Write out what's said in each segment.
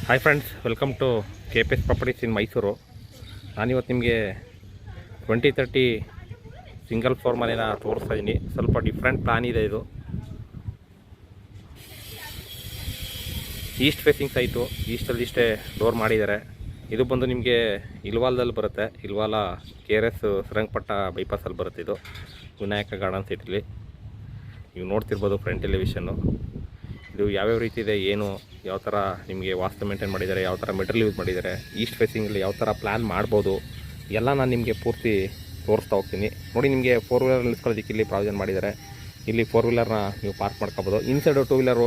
Hi friends, welcome to KPS properties in Mysuru. ನಾನಿವತ್ತು ನಿಮಗೆ 2030 single floor ಮನೇನ ತೋರಿಸ್ತಾ ಇದ್ದೀನಿ. ಸ್ವಲ್ಪ ಡಿಫ್ರೆಂಟ್ ಪ್ಲಾನ್ ಇದೆ. ಇದು ಈಸ್ಟ್ ಫೇಸಿಂಗ್ ಸೈಟು, ಈಸ್ಟಲ್ಲಿ ಇಷ್ಟೇ ಡೋರ್ ಮಾಡಿದ್ದಾರೆ. ಇದು ಬಂದು ನಿಮಗೆ ಇಲ್ವಾಲದಲ್ಲಿ ಬರುತ್ತೆ. ಇಲ್ವಾಲ KRS ಶ್ರೀರಂಗಪಟ್ಟಣ ಬೈಪಾಸಲ್ಲಿ ಬರುತ್ತೆ. ಇದು ವಿನಾಯಕ ಗಾರ್ಡನ್ ಸೈಟಲ್ಲಿ ನೀವು ನೋಡ್ತಿರ್ಬೋದು ಫ್ರಂಟ್ ಎಲಿವೇಷನ್ನು. ಇದು ಯಾವ್ಯಾವ ರೀತಿ ಇದೆ, ಏನು ಯಾವ ಥರ ನಿಮಗೆ ವಾಸ್ತು ಮೇಂಟೈನ್ ಮಾಡಿದ್ದಾರೆ, ಯಾವ ಥರ ಮೆಟೀರಿಯಲ್ ಯೂಸ್ ಮಾಡಿದ್ದಾರೆ, ಈಸ್ಟ್ ಫೇಸಿಂಗಲ್ಲಿ ಯಾವ ಥರ ಪ್ಲ್ಯಾನ್ ಮಾಡ್ಬೋದು ಎಲ್ಲ ನಾನು ನಿಮಗೆ ಪೂರ್ತಿ ತೋರಿಸ್ತಾ ಹೋಗ್ತೀನಿ. ನೋಡಿ, ನಿಮಗೆ 4 ವೀಲರ್ ನಿಲ್ಸ್ಕೊಳ್ಳೋದಕ್ಕೆ ಇಲ್ಲಿ ಪ್ರಾವಿಷನ್ ಮಾಡಿದ್ದಾರೆ. ಇಲ್ಲಿ 4 ವೀಲರ್ನ ನೀವು ಪಾರ್ಕ್ ಮಾಡ್ಕೋಬೋದು. ಇನ್ಸೈಡು 2 ವೀಲರು,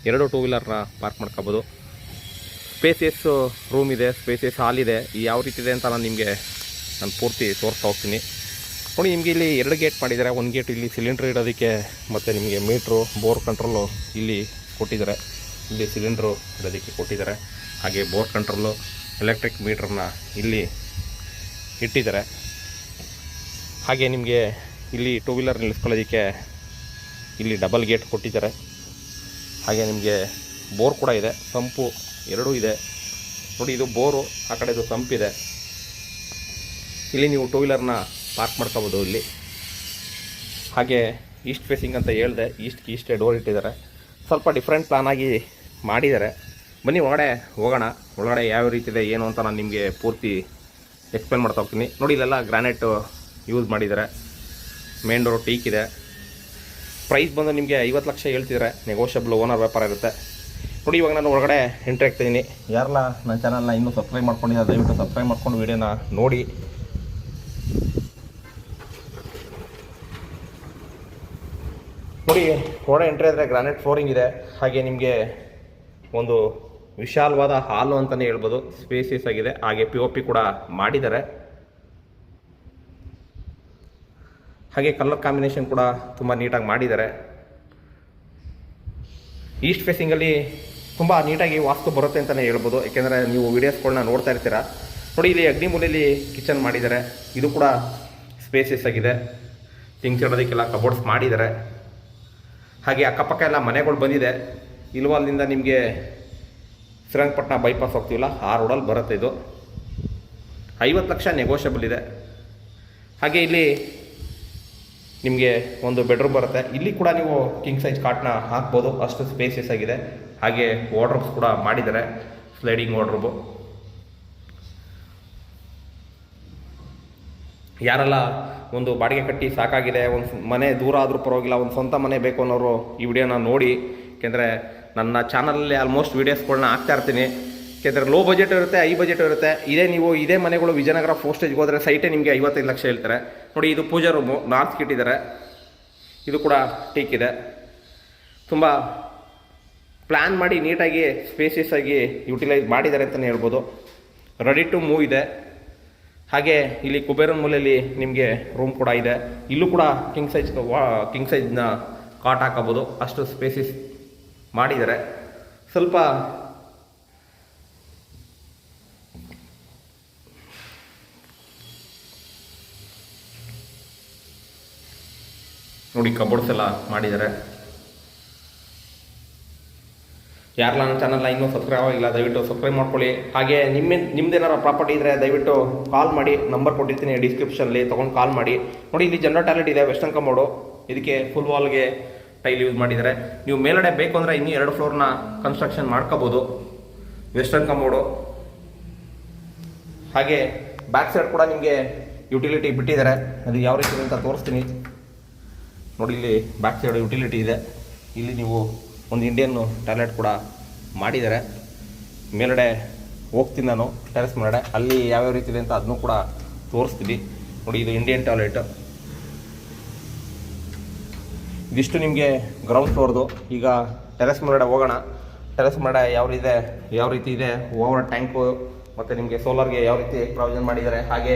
2 ವೀಲರ್ನ ಪಾರ್ಕ್ ಮಾಡ್ಕೋಬೋದು. ಸ್ಪೇಸಿಯಸ್ ರೂಮ್ ಇದೆ, ಸ್ಪೇಸಿಯಸ್ ಹಾಲ್ ಇದೆ. ಯಾವ ರೀತಿ ಇದೆ ಅಂತ ನಾನು ಪೂರ್ತಿ ತೋರಿಸ್ತಾ ಹೋಗ್ತೀನಿ. ನೋಡಿ, ನಿಮಗೆ ಇಲ್ಲಿ 2 ಗೇಟ್ ಮಾಡಿದ್ದಾರೆ. 1 ಗೇಟ್ ಇಲ್ಲಿ ಸಿಲಿಂಡ್ರ್ ಇಡೋದಕ್ಕೆ, ಮತ್ತು ನಿಮಗೆ ಮೀಟ್ರು, ಬೋರ್ ಕಂಟ್ರೋಲು ಇಲ್ಲಿ ಕೊಟ್ಟಿದ್ದಾರೆ. ಇಲ್ಲಿ ಸಿಲಿಂಡ್ರು ಇಡೋದಕ್ಕೆ ಕೊಟ್ಟಿದ್ದಾರೆ. ಹಾಗೆ ಬೋರ್ ಕಂಟ್ರೋಲು, ಎಲೆಕ್ಟ್ರಿಕ್ ಮೀಟ್ರನ್ನ ಇಲ್ಲಿ ಇಟ್ಟಿದ್ದಾರೆ. ಹಾಗೆ ನಿಮಗೆ ಇಲ್ಲಿ 2 ವೀಲರ್ ನಿಲ್ಲಿಸ್ಕೊಳ್ಳೋದಕ್ಕೆ ಇಲ್ಲಿ ಡಬಲ್ ಗೇಟ್ ಕೊಟ್ಟಿದ್ದಾರೆ. ಹಾಗೆ ನಿಮಗೆ ಬೋರ್ ಕೂಡ ಇದೆ, ಸಂಪು 2 ಇದೆ. ನೋಡಿ, ಇದು ಬೋರು, ಆ ಕಡೆ ಇದು ಸಂಪಿದೆ. ಇಲ್ಲಿ ನೀವು 2 ವೀಲರ್ನ ಪಾರ್ಕ್ ಮಾಡ್ಕೋಬೋದು ಇಲ್ಲಿ. ಹಾಗೆ ಈಸ್ಟ್ ಫೇಸಿಂಗ್ ಅಂತ ಹೇಳಿದೆ, ಈಸ್ಟ್ಗೆ ಡೋರ್ ಇಟ್ಟಿದ್ದಾರೆ. ಸ್ವಲ್ಪ ಡಿಫ್ರೆಂಟ್ ಪ್ಲಾನ್ ಆಗಿ ಮಾಡಿದ್ದಾರೆ. ಬನ್ನಿ ಒಳಗಡೆ ಹೋಗೋಣ. ಒಳಗಡೆ ಯಾವ ರೀತಿ ಇದೆ ಏನು ಅಂತ ನಾನು ನಿಮಗೆ ಪೂರ್ತಿ ಎಕ್ಸ್ಪ್ಲೇನ್ ಮಾಡ್ತಾ ಹೋಗ್ತೀನಿ. ನೋಡಿ, ಇಲ್ಲೆಲ್ಲ ಗ್ರಾನೈಟು ಯೂಸ್ ಮಾಡಿದ್ದಾರೆ. ಮೇನ್ ಡೋರು ಟೀಕ್ ಇದೆ. ಪ್ರೈಸ್ ಬಂದು ನಿಮಗೆ 50 ಲಕ್ಷ ಹೇಳ್ತಿದ್ದಾರೆ. ನೆಗೋಷಿಯಬಲ್, ಓನರ್ ವ್ಯಾಪಾರ ಇರುತ್ತೆ. ನೋಡಿ, ಇವಾಗ ನಾನು ಒಳಗಡೆ ಎಂಟ್ರಿ ಆಗ್ತಾಯಿದ್ದೀನಿ. ಯಾರೆಲ್ಲ ನನ್ನ ಚಾನಲ್ನ ಇನ್ನೂ ಸಬ್ಸ್ಕ್ರೈಬ್ ಮಾಡ್ಕೊಂಡಿದ್ದಾರೆ ದಯವಿಟ್ಟು ಸಬ್ಸ್ಕ್ರೈಬ್ ಮಾಡ್ಕೊಂಡು ವೀಡಿಯೋನ ನೋಡಿ. ನೋಡಿ, ಒಳಗಡೆ ಎಂಟ್ರಿ ಆದರೆ ಗ್ರಾನೈಟ್ ಫ್ಲೋರಿಂಗ್ ಇದೆ. ಹಾಗೆ ನಿಮಗೆ ಒಂದು ವಿಶಾಲವಾದ ಹಾಲು ಅಂತಲೇ ಹೇಳ್ಬೋದು. ಸ್ಪೇಸಿಯಸ್ ಆಗಿದೆ. ಹಾಗೆ POP ಕೂಡ ಮಾಡಿದ್ದಾರೆ. ಹಾಗೆ ಕಲರ್ ಕಾಂಬಿನೇಷನ್ ಕೂಡ ತುಂಬ ನೀಟಾಗಿ ಮಾಡಿದ್ದಾರೆ. ಈಸ್ಟ್ ಫೇಸಿಂಗಲ್ಲಿ ತುಂಬ ನೀಟಾಗಿ ವಾಸ್ತು ಬರುತ್ತೆ ಅಂತಲೇ ಹೇಳ್ಬೋದು. ಯಾಕೆಂದರೆ ನೀವು ವೀಡಿಯೋಸ್ಗಳನ್ನ ನೋಡ್ತಾ ಇರ್ತೀರ. ನೋಡಿ, ಇಲ್ಲಿ ಅಗ್ನಿ ಮೂಲೆಯಲ್ಲಿ ಕಿಚನ್ ಮಾಡಿದ್ದಾರೆ. ಇದು ಕೂಡ ಸ್ಪೇಸಿಯಸ್ ಆಗಿದೆ. ಥಿಂಗ್ಸ್ ಇಡೋದಕ್ಕೆಲ್ಲ ಕಬೋರ್ಡ್ಸ್ ಮಾಡಿದ್ದಾರೆ. ಹಾಗೆ ಅಕ್ಕಪಕ್ಕ ಎಲ್ಲ ಮನೆಗಳು ಬಂದಿದೆ. ಇಲ್ವಾಲ್ನಿಂದ ನಿಮಗೆ ಶ್ರೀರಂಗಪಟ್ಟಣ ಬೈಪಾಸ್ ಹೋಗ್ತೀವಲ್ಲ, ಆ ರೋಡಲ್ಲಿ ಬರುತ್ತೆ. ಇದು 50 ಲಕ್ಷ ನೆಗೋಷಿಯಬಲ್ ಇದೆ. ಹಾಗೆ ಇಲ್ಲಿ ನಿಮಗೆ ಒಂದು ಬೆಡ್ರೂಮ್ ಬರುತ್ತೆ. ಇಲ್ಲಿ ಕೂಡ ನೀವು ಕಿಂಗ್ ಸೈಜ್ ಕಾಟ್ನ ಹಾಕ್ಬೋದು, ಅಷ್ಟು ಸ್ಪೇಸಿಯಸ್ ಆಗಿದೆ. ಹಾಗೆ ವಾರ್ಡ್ರೋಬ್ಸ್ ಕೂಡ ಮಾಡಿದ್ದಾರೆ, ಸ್ಲೈಡಿಂಗ್ ವಾರ್ಡ್ರೋಬು. ಯಾರೆಲ್ಲ ಒಂದು ಬಾಡಿಗೆ ಕಟ್ಟಿ ಸಾಕಾಗಿದೆ, ಒಂದು ಮನೆ ದೂರ ಆದರೂ ಪರವಾಗಿಲ್ಲ, ಒಂದು ಸ್ವಂತ ಮನೆ ಬೇಕು ಅನ್ನೋರು ಈ ವಿಡಿಯೋನ ನೋಡಿ. ಏಕೆಂದರೆ ನನ್ನ ಚಾನಲಲ್ಲಿ ಆಲ್ಮೋಸ್ಟ್ ವೀಡಿಯೋಸ್ಗಳನ್ನ ಹಾಕ್ತಾ ಇರ್ತೀನಿ. ಯಾಕೆಂದರೆ ಲೋ ಬಜೆಟ್ ಇರುತ್ತೆ, ಹೈ ಬಜೆಟ್ ಇರುತ್ತೆ. ಇದೇ ಮನೆಗಳು ವಿಜಯನಗರ 4 ಸ್ಟೇಜ್ಗೆ ಹೋದರೆ ಸೈಟೇ ನಿಮಗೆ 55 ಲಕ್ಷ ಹೇಳ್ತಾರೆ. ನೋಡಿ, ಇದು ಪೂಜಾ ರೂಮು, ನಾರ್ತ್ ಇಟ್ಟಿದ್ದಾರೆ. ಇದು ಕೂಡ ಟೀಕ್ ಇದೆ. ತುಂಬ ಪ್ಲ್ಯಾನ್ ಮಾಡಿ ನೀಟಾಗಿ ಸ್ಪೇಸಿಯಸ್ ಆಗಿ ಯೂಟಿಲೈಸ್ ಮಾಡಿದ್ದಾರೆ ಅಂತಲೇ ಹೇಳ್ಬೋದು. ರೆಡಿ ಟು ಮೂವ್ ಇದೆ. ಹಾಗೆ ಇಲ್ಲಿ ಕುಬೇರನ ಮೂಲೆಯಲ್ಲಿ ನಿಮಗೆ ರೂಮ್ ಕೂಡ ಇದೆ. ಇಲ್ಲೂ ಕೂಡ ಕಿಂಗ್ ಸೈಜ್ನ ಕಾಟ್ ಹಾಕೋಬೋದು, ಅಷ್ಟು ಸ್ಪೇಸಿಸ್ ಮಾಡಿದ್ದಾರೆ. ಸ್ವಲ್ಪ ನೋಡಿ, ಕಬೋರ್ಡ್ಸ್ ಎಲ್ಲ ಮಾಡಿದ್ದಾರೆ. ಯಾರೆಲ್ಲ ನನ್ನ ಚಾನಲ್ನ ಇನ್ನೂ ಸಬ್ಸ್ಕ್ರೈಬ್ ಆಗಿಲ್ಲ ದಯವಿಟ್ಟು ಸಬ್ಸ್ಕ್ರೈಬ್ ಮಾಡ್ಕೊಳ್ಳಿ. ಹಾಗೆ ನಿಮ್ದೇನಾರು ಪ್ರಾಪರ್ಟಿ ಇದ್ದರೆ ದಯವಿಟ್ಟು ಕಾಲ್ ಮಾಡಿ. ನಂಬರ್ ಕೊಟ್ಟಿರ್ತೀನಿ ಡಿಸ್ಕ್ರಿಪ್ಷನಲ್ಲಿ, ತೊಗೊಂಡು ಕಾಲ್ ಮಾಡಿ. ನೋಡಿ, ಇಲ್ಲಿ ಜನರಲ್ ಟಾಯ್ಲೆಟ್ ಇದೆ, ವೆಸ್ಟರ್ನ್ ಕಮೋಡು. ಇದಕ್ಕೆ ಫುಲ್ ವಾಲ್ಗೆ ಟೈಲ್ ಯೂಸ್ ಮಾಡಿದ್ದಾರೆ. ನೀವು ಮೇಲ್ಗಡೆ ಬೇಕು ಅಂದರೆ ಇನ್ನೂ 2 ಫ್ಲೋರ್ನ ಕನ್ಸ್ಟ್ರಕ್ಷನ್ ಮಾಡ್ಕೋಬೋದು. Western commode. ಹಾಗೆ ಬ್ಯಾಕ್ ಸೈಡ್ ಕೂಡ ನಿಮಗೆ ಯುಟಿಲಿಟಿ ಬಿಟ್ಟಿದ್ದಾರೆ. ಅದು ಯಾವ ರೀತಿ ಅಂತ ತೋರಿಸ್ತೀನಿ. ನೋಡಿ, ಇಲ್ಲಿ ಬ್ಯಾಕ್ ಸೈಡ್ ಯುಟಿಲಿಟಿ ಇದೆ. ಇಲ್ಲಿ ನೀವು ಒಂದು ಇಂಡಿಯನ್ ಟಾಯ್ಲೆಟ್ ಕೂಡ ಮಾಡಿದ್ದಾರೆ. ಮೇಲ್ಗಡೆ ಹೋಗ್ತೀನಿ ನಾನು ಟೆರೆಸ್ ಮೇಲ್ಗಡೆ, ಅಲ್ಲಿ ಯಾವ್ಯಾವ ರೀತಿ ಇದೆ ಅಂತ ಅದನ್ನು ಕೂಡ ತೋರಿಸ್ತೀನಿ. ನೋಡಿ, ಇದು ಇಂಡಿಯನ್ ಟಾಯ್ಲೆಟ್. ಇದಿಷ್ಟು ನಿಮಗೆ ಗ್ರೌಂಡ್ ಫ್ಲೋರ್ದು. ಈಗ ಟೆರೆಸ್ ಮೇಲ್ಗಡೆ ಹೋಗೋಣ. ಟೆರೆಸ್ ಮೇಲ್ಗಡೆ ಯಾವ ರೀತಿ ಇದೆ, ಓವರ್ ಟ್ಯಾಂಕು, ಮತ್ತು ನಿಮಗೆ ಸೋಲಾರ್ಗೆ ಯಾವ ರೀತಿ ಪ್ರಾವಿಷನ್ ಮಾಡಿದ್ದಾರೆ, ಹಾಗೆ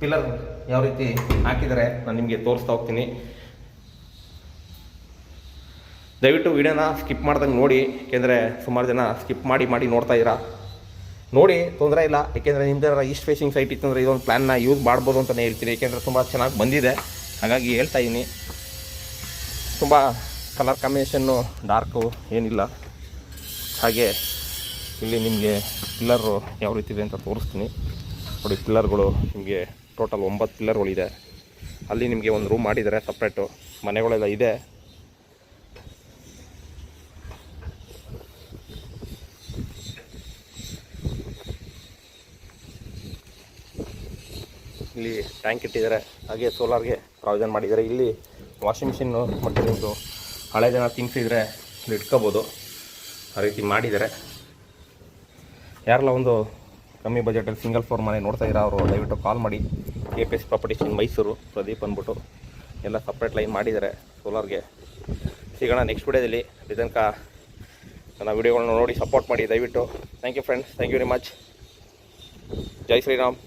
ಪಿಲ್ಲರ್ ಯಾವ ರೀತಿ ಹಾಕಿದ್ದಾರೆ ನಾನು ನಿಮಗೆ ತೋರಿಸ್ತಾ ಹೋಗ್ತೀನಿ. ದಯವಿಟ್ಟು ವಿಡಿಯೋನ ಸ್ಕಿಪ್ ಮಾಡ್ದಂಗೆ ನೋಡಿ. ಏಕೆಂದರೆ ಸುಮಾರು ಜನ ಸ್ಕಿಪ್ ಮಾಡಿ ನೋಡ್ತಾ ಇದ್ದೀರಾ. ನೋಡಿ, ತೊಂದರೆ ಇಲ್ಲ. ಏಕೆಂದರೆ ನಿಮ್ದು ಈಸ್ಟ್ ಫೇಸಿಂಗ್ ಸೈಟ್ ಇತ್ತಂದರೆ ಇದೊಂದು ಪ್ಲ್ಯಾನ್ನ ಯೂಸ್ ಮಾಡ್ಬೋದು ಅಂತಲೇ ಹೇಳ್ತೀನಿ. ಏಕೆಂದರೆ ತುಂಬ ಚೆನ್ನಾಗಿ ಬಂದಿದೆ, ಹಾಗಾಗಿ ಹೇಳ್ತಾ ಇದ್ದೀನಿ. ತುಂಬ ಕಲರ್ ಕಾಂಬಿನೇಷನ್ನು ಡಾರ್ಕು ಏನಿಲ್ಲ. ಹಾಗೆ ಇಲ್ಲಿ ನಿಮಗೆ ಪಿಲ್ಲರು ಯಾವ ರೀತಿ ಇದೆ ಅಂತ ತೋರಿಸ್ತೀನಿ ನೋಡಿ. ಪಿಲ್ಲರ್ಗಳು ನಿಮಗೆ ಟೋಟಲ್ 9 ಪಿಲ್ಲರ್ಗಳಿದೆ. ಅಲ್ಲಿ ನಿಮಗೆ ಒಂದು ರೂಮ್ ಮಾಡಿದ್ದಾರೆ ಸಪ್ರೇಟು, ಮನೆಗಳೆಲ್ಲ ಇದೆ. ಇಲ್ಲಿ ಟ್ಯಾಂಕ್ ಇಟ್ಟಿದ್ದಾರೆ, ಹಾಗೆ ಸೋಲಾರ್ಗೆ ಪ್ರಾವಿಷನ್ ಮಾಡಿದ್ದಾರೆ. ಇಲ್ಲಿ ವಾಷಿಂಗ್ ಮಿಷಿನ್ನು ಮತ್ತು ನಿಮ್ಮದು ಹಳೆ ಜನ ಥಿಂಗ್ಸ್ ಇದ್ದರೆ ಇಲ್ಲಿ ಇಟ್ಕೋಬೋದು, ಆ ರೀತಿ ಮಾಡಿದ್ದಾರೆ. ಯಾರೆಲ್ಲ ಒಂದು ಕಮ್ಮಿ ಬಜೆಟಲ್ಲಿ ಸಿಂಗಲ್ ಫ್ಲೋರ್ ಮನೆ ನೋಡ್ತಾ ಇರೋ ಅವರು ದಯವಿಟ್ಟು ಕಾಲ್ ಮಾಡಿ. KPS properties in Mysuru, Pradeep ಅಂದ್ಬಿಟ್ಟು ಎಲ್ಲ ಸಪ್ರೇಟ್ ಲೈನ್ ಮಾಡಿದ್ದಾರೆ ಸೋಲಾರ್ಗೆ. ಸಿಗೋಣ ನೆಕ್ಸ್ಟ್ ವಿಡಿಯೋದಲ್ಲಿ. ಇದಕ್ಕ ನನ್ನ ವಿಡಿಯೋಗಳನ್ನ ನೋಡಿ ಸಪೋರ್ಟ್ ಮಾಡಿ ದಯವಿಟ್ಟು. Thank you friends, thank you very much. ಜೈ ಶ್ರೀರಾಮ್.